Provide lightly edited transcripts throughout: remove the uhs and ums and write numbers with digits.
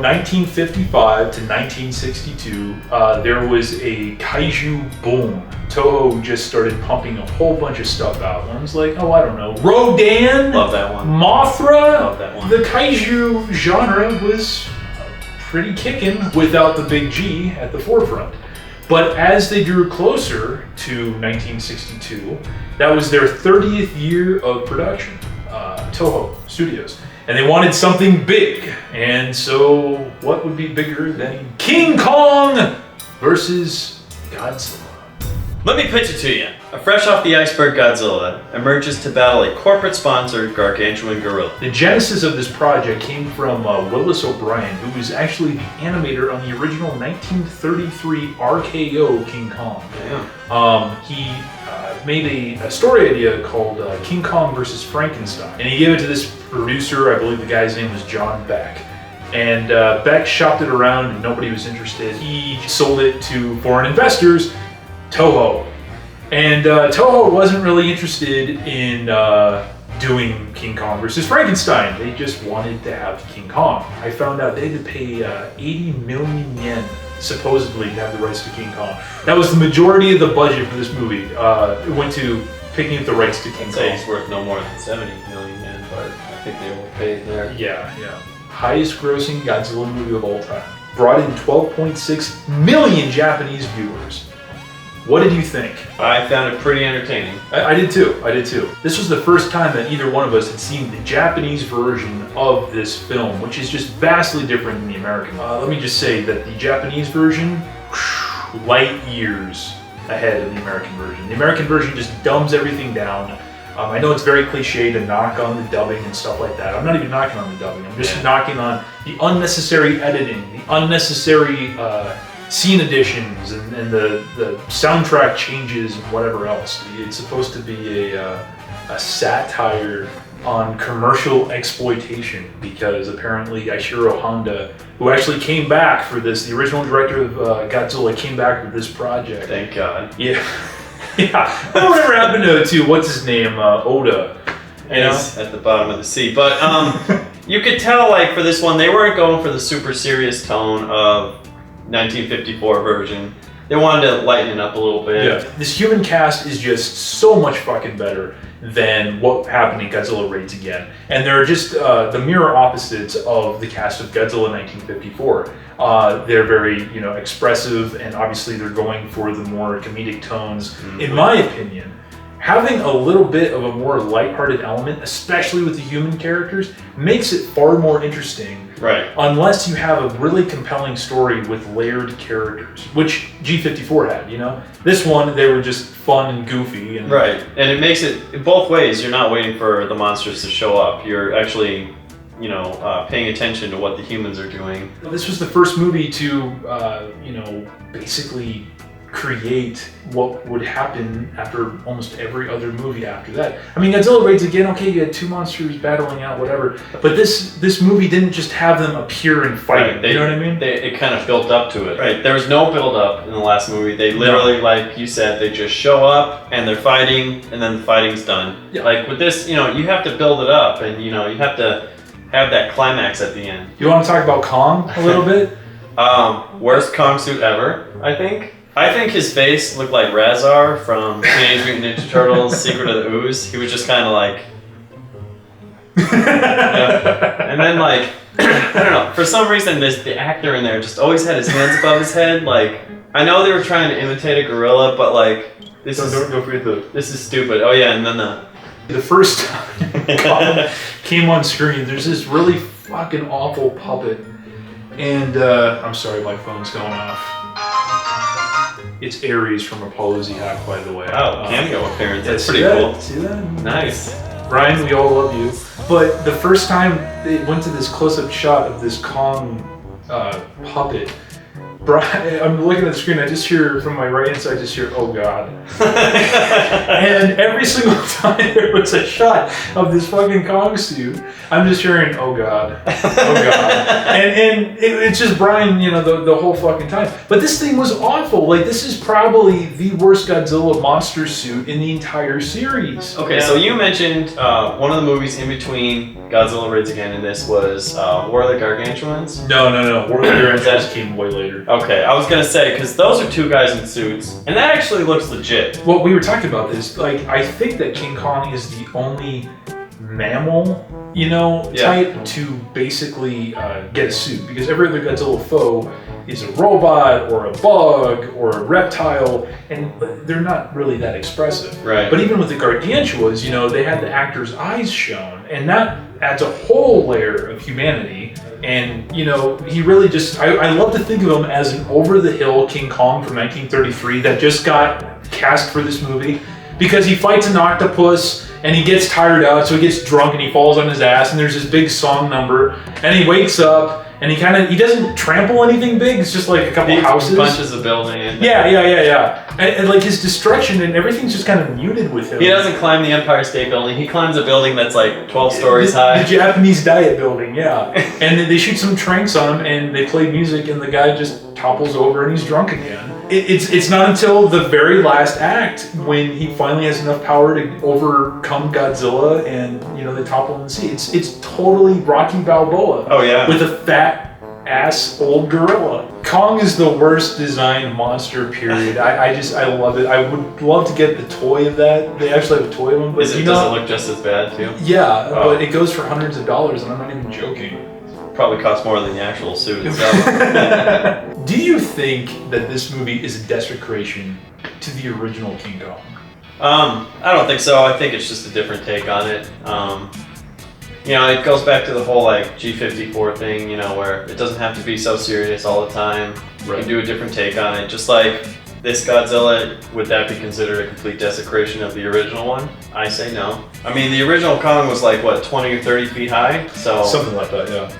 from 1955 to 1962, there was a kaiju boom. Toho just started pumping a whole bunch of stuff out. One was like, oh, I don't know, Rodan, love that one. Mothra. Love that one. The kaiju genre was pretty kicking without the big G at the forefront. But as they drew closer to 1962, that was their 30th year of production, Toho Studios. And they wanted something big. And so what would be bigger than King Kong versus Godzilla? Let me pitch it to you. A fresh off the iceberg Godzilla emerges to battle a corporate-sponsored gargantuan gorilla. The genesis of this project came from Willis O'Brien, who was actually the animator on the original 1933 RKO King Kong. Yeah. He made a story idea called King Kong versus Frankenstein, and he gave it to this producer. I believe the guy's name was John Beck. And Beck shopped it around and nobody was interested. He sold it to foreign investors, Toho. And Toho wasn't really interested in doing King Kong versus Frankenstein. They just wanted to have King Kong. I found out they had to pay 80 million yen, supposedly, to have the rights to King Kong. That was the majority of the budget for this movie. It went to picking up the rights to King I'd Kong. say it's worth no more than 70 million yen, but I think they overpaid there. Yeah. Highest grossing Godzilla movie of all time. Brought in 12.6 million Japanese viewers. What did you think? I found it pretty entertaining. I did too. This was the first time that either one of us had seen the Japanese version of this film, which is just vastly different than the American. Let me just say that the Japanese version, light years ahead of the American version. The American version just dumbs everything down. I know it's very cliche to knock on the dubbing and stuff like that. I'm not even knocking on the dubbing. I'm just knocking on the unnecessary editing, the unnecessary scene additions, and the soundtrack changes and whatever else. It's supposed to be a satire on commercial exploitation, because apparently Ishiro Honda, who actually came back for this, the original director of Godzilla, came back with this project. Thank God. Yeah. Yeah. Whatever happened to what's his name, Oda? He's at the bottom of the sea. But you could tell, like, for this one, they weren't going for the super serious tone of 1954 version. They wanted to lighten it up a little bit. Yeah. This human cast is just so much fucking better than what happened in Godzilla Raids Again. And they're just the mirror opposites of the cast of Godzilla 1954. They're very, expressive, and obviously they're going for the more comedic tones. Mm-hmm. In my opinion, having a little bit of a more lighthearted element, especially with the human characters, makes it far more interesting. Right. Unless you have a really compelling story with layered characters, which G54 had, This one, they were just fun and goofy. Right. And it makes it both ways. You're not waiting for the monsters to show up. You're actually, paying attention to what the humans are doing. This was the first movie to, basically create what would happen after almost every other movie after that. I mean, Godzilla Raids Again, okay, you had two monsters battling out, whatever, but this movie didn't just have them appear and fight. Right. You know what I mean? It kind of built up to it. Right. There was no build up in the last movie. They literally, like you said, they just show up and they're fighting, and then the fighting's done. Yeah. Like with this, you have to build it up, and you have to have that climax at the end. You want to talk about Kong a little bit? Worst Kong suit ever, I think. I think his face looked like Razar from Teenage Mutant Ninja Turtles: Secret of the Ooze. He was just kind of like... And then, like, I don't know, for some reason the actor in there just always had his hands above his head. Like, I know they were trying to imitate a gorilla, but like, this is stupid. Oh yeah, and then the first time Kong came on screen, there's this really fucking awful puppet, and I'm sorry, my phone's going off. It's Ares from Apollo Z Hack, by the way. Oh, cameo appearance. That's pretty cool. See that? Nice. Ryan, we all love you. But the first time they went to this close-up shot of this Kong puppet, Brian, I'm looking at the screen, I just hear, from my right hand side, I just hear, oh God. And every single time there was a shot of this fucking Kong suit, I'm just hearing, oh God, oh God. And it's just Brian, you know, the whole fucking time. But this thing was awful. Like, this is probably the worst Godzilla monster suit in the entire series. Okay, so you mentioned one of the movies in between Godzilla Raids Again and this was War of the Gargantuans? No. War of the Gargantuans came way later. Okay, I was gonna say, because those are two guys in suits, and that actually looks legit. Well, we were talking about this. Like, I think that King Kong is the only mammal, you know, type to basically get a suit, because every other Godzilla foe is a robot or a bug or a reptile, and they're not really that expressive. Right. But even with the Gargantuas, you know, they had the actor's eyes shown, and that adds a whole layer of humanity. And, you know, he really just, I love to think of him as an over-the-hill King Kong from 1933 that just got cast for this movie, because he fights an octopus and he gets tired out, so he gets drunk and he falls on his ass, and there's this big song number, and he wakes up and he doesn't trample anything big, it's just like a couple houses. He punches a building. And like his destruction and everything's just kind of muted with him. He doesn't climb the Empire State Building, he climbs a building that's like 12 stories high. The Japanese Diet Building, yeah. And then they shoot some tranks on him and they play music and the guy just topples over and he's drunk again. It's not until the very last act when he finally has enough power to overcome Godzilla and, you know, they topple in the sea. It's totally Rocky Balboa. Oh yeah. With a fat ass old gorilla. Kong is the worst designed monster, period. I love it. I would love to get the toy of that. They actually have a toy of him. But does it look just as bad too? Yeah, but it goes for hundreds of dollars and I'm not even joking. Probably costs more than the actual suit itself. Do you think that this movie is a desecration to the original King Kong? I don't think so. I think it's just a different take on it. You know, it goes back to the whole like G54 thing, you know, where it doesn't have to be so serious all the time. You can do a different take on it. Just like this Godzilla, would that be considered a complete desecration of the original one? I say no. I mean, the original Kong was like, what, 20 or 30 feet high? So something like that, yeah.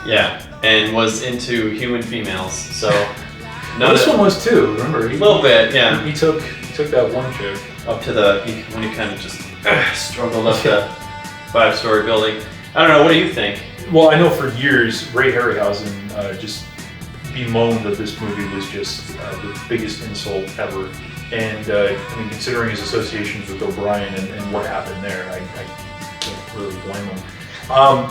Yeah, and was into human females, so... No, this one was too, remember? A little bit, yeah. He took that one chick. Up to when he kind of just struggled up the 5-story building. I don't know, what do you think? Well, I know for years, Ray Harryhausen just bemoaned that this movie was just the biggest insult ever. And I mean, considering his associations with O'Brien and what happened there, I can't really blame him.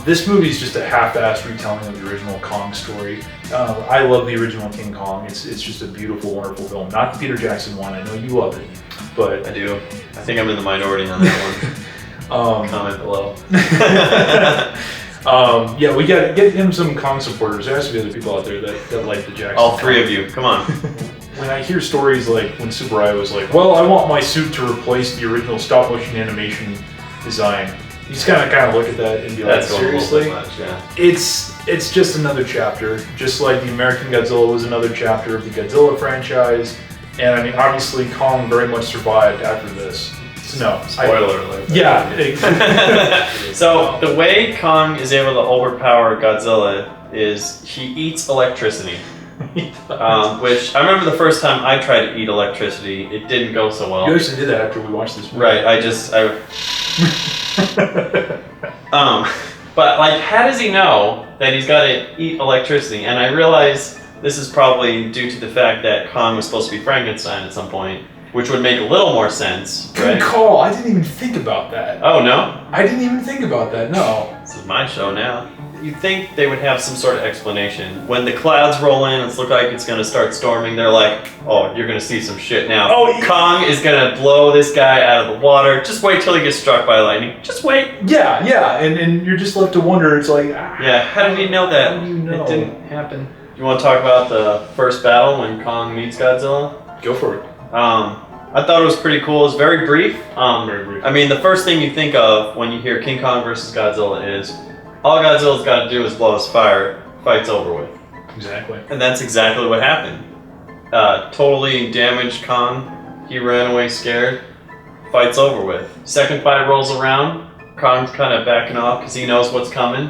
This movie is just a half-assed retelling of the original Kong story. I love the original King Kong. It's just a beautiful, wonderful film. Not the Peter Jackson one. I know you love it, but I do. I think I'm in the minority on that one. Comment below. Yeah, we got to get him some Kong supporters. There has to be other people out there that like the Jackson. All three of you, come on. When I hear stories like when Tsuburaya was like, well, I want my suit to replace the original stop-motion animation design, you just kind of look at that and be like, seriously? Much, yeah. It's just another chapter, just like the American Godzilla was another chapter of the Godzilla franchise. And I mean, obviously Kong very much survived after this. So no. Spoiler alert. Yeah. So the way Kong is able to overpower Godzilla is he eats electricity. Which I remember the first time I tried to eat electricity, it didn't go so well. You actually did that after we watched this movie. Right, but like, how does he know that he's got to eat electricity? And I realize this is probably due to the fact that Kong was supposed to be Frankenstein at some point, which would make a little more sense. Good call. I didn't even think about that. Oh, no? I didn't even think about that, no. This is my show now. You'd think they would have some sort of explanation. When the clouds roll in and it looks like it's going to start storming, they're like, oh, you're going to see some shit now. Oh, Kong is going to blow this guy out of the water. Just wait till he gets struck by lightning. Just wait. Yeah. And you're just left to wonder. It's like, yeah, how did he know that? How do you know? It didn't happen. You want to talk about the first battle when Kong meets Godzilla? Go for it. I thought it was pretty cool. It was very brief. Very brief. I mean, the first thing you think of when you hear King Kong versus Godzilla is all Godzilla's got to do is blow his fire, fight's over with. Exactly. And that's exactly what happened. Totally damaged Kong. He ran away scared. Fight's over with. Second fight rolls around. Kong's kind of backing off because he knows what's coming.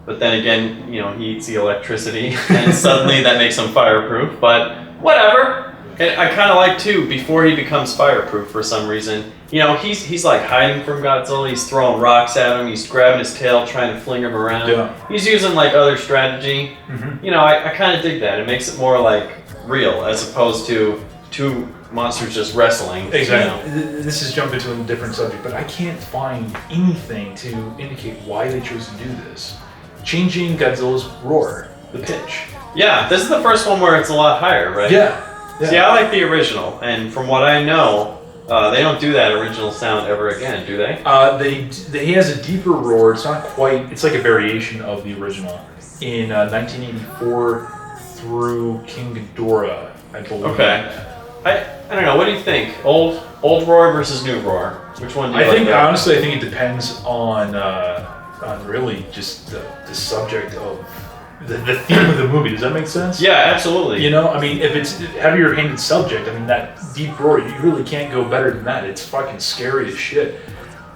But then again, you know, he eats the electricity, and suddenly that makes him fireproof. But whatever. And I kind of like too, before he becomes fireproof for some reason, you know, he's like hiding from Godzilla. He's throwing rocks at him. He's grabbing his tail, trying to fling him around. Yeah. He's using like other strategy. You know, I kind of dig that. It makes it more like real as opposed to two monsters just wrestling. Exactly. You know? This is jumping to a different subject, but I can't find anything to indicate why they chose to do this. Changing Godzilla's roar, the pitch. Yeah, this is the first one where it's a lot higher, right? Yeah. See, I like the original, and from what I know, they don't do that original sound ever again, do they? He has a deeper roar. It's not quite. It's like a variation of the original in 1984 through King Ghidorah, I believe. Okay. I don't know. What do you think? Old roar versus new roar. Which one do you like? Honestly, I think it depends on really just the subject of the theme of the movie. Does that make sense? Yeah, absolutely. You know, I mean, if it's heavier-handed subject, I mean, that deep roar, you really can't go better than that. It's fucking scary as shit.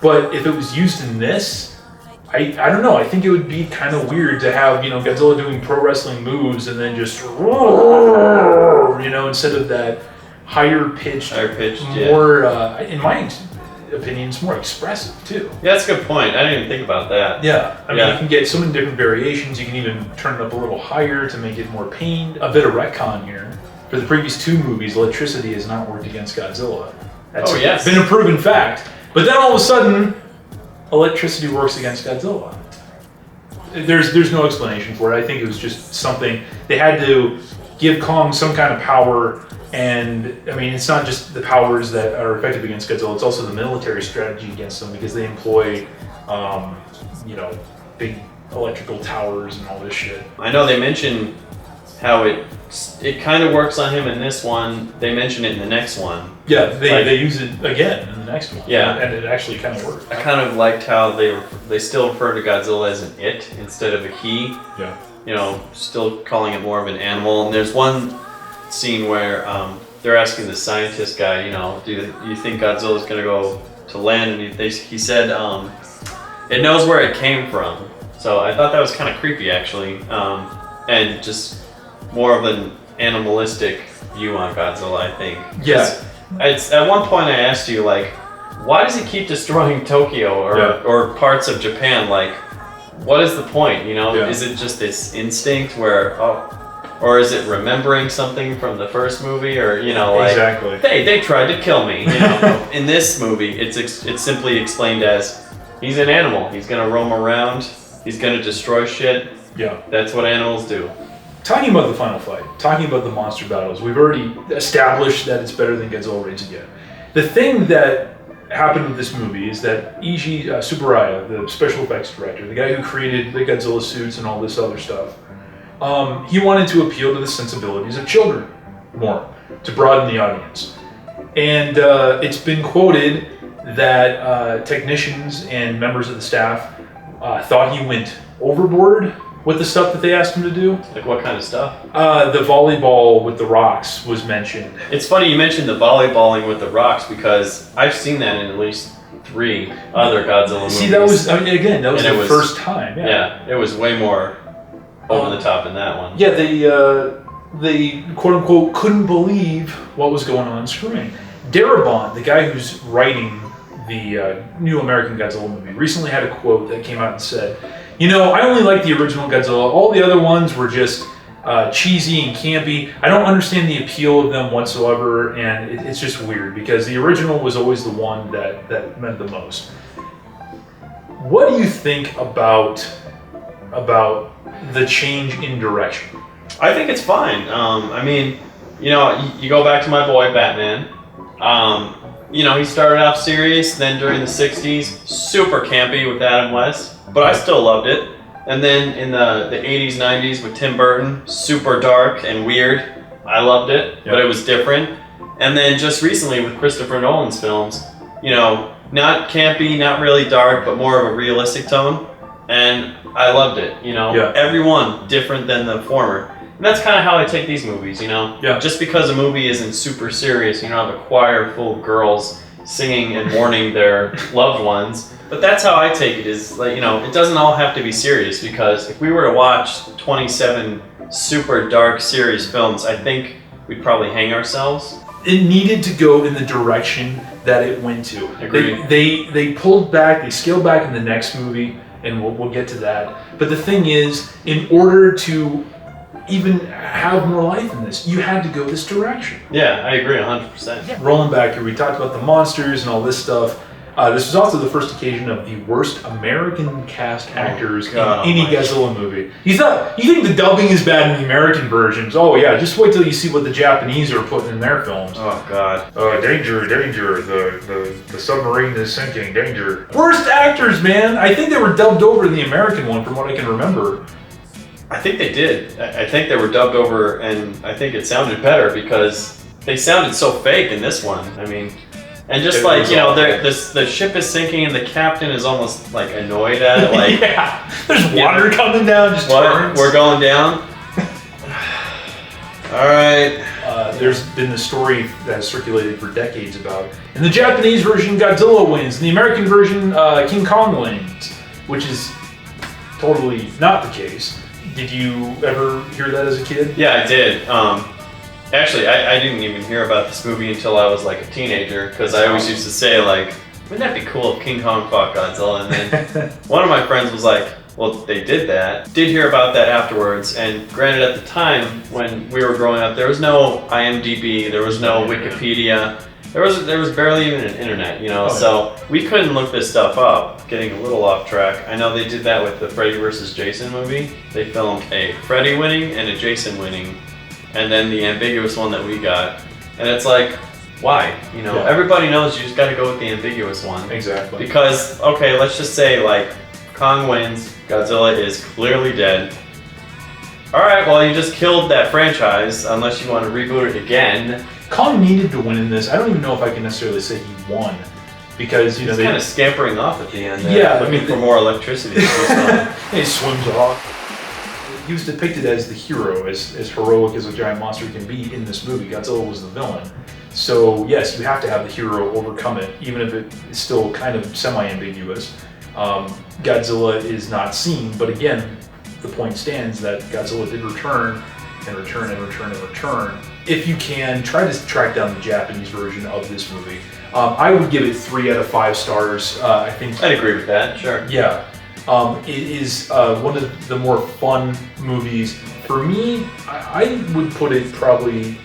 But if it was used in this, I don't know. I think it would be kind of weird to have, you know, Godzilla doing pro wrestling moves and then just roar, you know, instead of that higher pitched, more, in my opinion, it's more expressive too. Yeah, that's a good point. I didn't even think about that. Yeah, I mean, you can get so many different variations. You can even turn it up a little higher to make it more pained. A bit of retcon here. For the previous two movies, electricity has not worked against Godzilla. That's been a proven fact. But then all of a sudden, electricity works against Godzilla. There's no explanation for it. I think it was just something they had to give Kong some kind of power. And I mean, it's not just the powers that are effective against Godzilla, it's also the military strategy against them because they employ, you know, big electrical towers and all this shit. I know they mentioned how it kind of works on him in this one. They mention it in the next one. Yeah, they use it again in the next one. Yeah. And it actually kind of works. I kind of liked how they still refer to Godzilla as an it instead of a he. Yeah. You know, still calling it more of an animal. And there's one scene where they're asking the scientist guy, you know, do you think Godzilla's gonna go to land? And he said it knows where it came from. So I thought that was kind of creepy, actually, and just more of an animalistic view on Godzilla, I think. Yeah. At one point I asked you, like, why does he keep destroying Tokyo or parts of Japan? Like, what is the point? You know, is it just this instinct where or is it remembering something from the first movie, or you know, like they tried to kill me? You know, in this movie, it's simply explained as he's an animal. He's gonna roam around. He's gonna destroy shit. Yeah, that's what animals do. Talking about the final fight, talking about the monster battles, we've already established that it's better than Godzilla Raids Again. The thing that happened with this movie is that Eiji Tsuburaya, the special effects director, the guy who created the Godzilla suits and all this other stuff, he wanted to appeal to the sensibilities of children more, to broaden the audience. And it's been quoted that technicians and members of the staff thought he went overboard with the stuff that they asked him to do. Like what kind of stuff? The volleyball with the rocks was mentioned. It's funny you mentioned the volleyballing with the rocks because I've seen that in at least 3 other Godzilla movies. See, that was, I mean, again, that was the first time. Yeah, it was way more over the top in that one. Yeah, they quote unquote couldn't believe what was going on screen. Darabont, the guy who's writing the new American Godzilla movie, recently had a quote that came out and said, you know, I only like the original Godzilla. All the other ones were just cheesy and campy. I don't understand the appeal of them whatsoever, and it's just weird because the original was always the one that meant the most. What do you think about the change in direction? I think it's fine. I mean, you know, you go back to my boy Batman. You know, he started off serious, then during the 60s, super campy with Adam West, but I still loved it. And then in the 80s, 90s with Tim Burton, super dark and weird. I loved it, but it was different. And then just recently with Christopher Nolan's films, you know, not campy, not really dark, but more of a realistic tone. And I loved it, you know. Every one different than the former. And that's kind of how I take these movies, you know. Just because a movie isn't super serious, you don't have a choir full of girls singing and mourning their loved ones, But that's how I take it, is like, you know, it doesn't all have to be serious, because if we were to watch 27 super dark, serious films, I think we'd probably hang ourselves. It needed to go in the direction that it went to. Agreed. They pulled back, they scaled back in the next movie, and we'll get to that. But the thing is, in order to even have more life in this, you had to go this direction. Yeah, I agree 100%. Yeah. Rolling back here, we talked about the monsters and all this stuff. This was also the first occasion of the worst American cast actors in any Godzilla movie. You think the dubbing is bad in the American versions? Oh yeah, just wait till you see what the Japanese are putting in their films. Oh god. Danger, danger, the submarine is sinking, danger. Worst actors, man! I think they were dubbed over in the American one from what I can remember. I think they did. I think they were dubbed over, and I think it sounded better because they sounded so fake in this one. I mean... And just like, you know, the ship is sinking and the captain is almost like annoyed at it. Like, yeah, there's water coming down, just turns. We're going down? All right. There's been the story that has circulated for decades about, in the Japanese version, Godzilla wins. In the American version, King Kong wins, which is totally not the case. Did you ever hear that as a kid? Yeah, I did. Actually, I didn't even hear about this movie until I was like a teenager, because I always used to say, like, wouldn't that be cool if King Kong fought Godzilla? And then one of my friends was like, well, they did that. Did hear about that afterwards, and granted, at the time when we were growing up, there was no IMDb, there was no Wikipedia, there was barely even an internet, you know, so we couldn't look this stuff up. Getting a little off track. I know they did that with the Freddy vs. Jason movie. They filmed a Freddy winning and a Jason winning, and then the ambiguous one that we got. And it's like, why? You know, everybody knows you just got to go with the ambiguous one. Exactly. Because, okay, let's just say, like, Kong wins, Godzilla is clearly dead. Alright, well, you just killed that franchise, unless you want to reboot it again. Kong needed to win in this. I don't even know if I can necessarily say he won. Because, you know, he's kind of scampering off at the end there, yeah, looking for more electricity. He swims off. He was depicted as the hero, as heroic as a giant monster can be in this movie. Godzilla was the villain. So yes, you have to have the hero overcome it, even if it is still kind of semi-ambiguous. Godzilla is not seen, but again, the point stands that Godzilla did return, and return, and return, and return. If you can, try to track down the Japanese version of this movie. I would give it 3 out of 5 stars. I think I'd agree with that, sure. Yeah. It is one of the more fun movies. For me, I would put it probably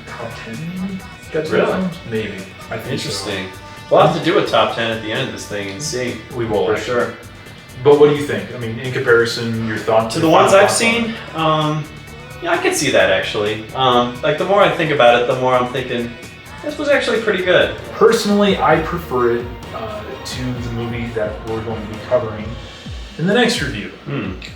top 10 maybe? Really? Films? Maybe. I think interesting. So. We'll have to do a top 10 at the end of this thing and see. We will, for sure. But what do you think? I mean, in comparison, your thoughts? To the ones I've seen, yeah, I could see that actually. Like, the more I think about it, the more I'm thinking, this was actually pretty good. Personally, I prefer it to the movie that we're going to be covering in the next review.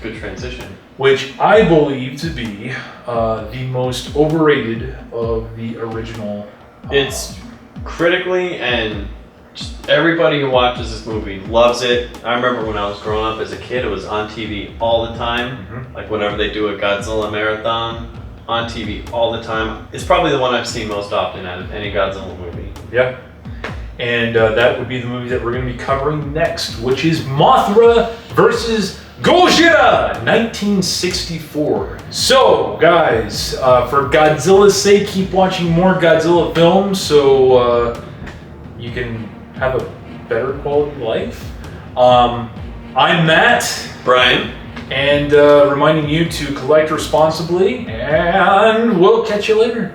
Good transition. Which I believe to be the most overrated of the original. It's critically, and just everybody who watches this movie loves it. I remember when I was growing up as a kid, it was on TV all the time. Like whenever they do a Godzilla marathon, on TV all the time. It's probably the one I've seen most often out of any Godzilla movie. Yeah. And that would be the movie that we're going to be covering next, which is Mothra versus Gojira, 1964. So, guys, for Godzilla's sake, keep watching more Godzilla films so you can have a better quality life. I'm Matt. Brian. And reminding you to collect responsibly, and we'll catch you later.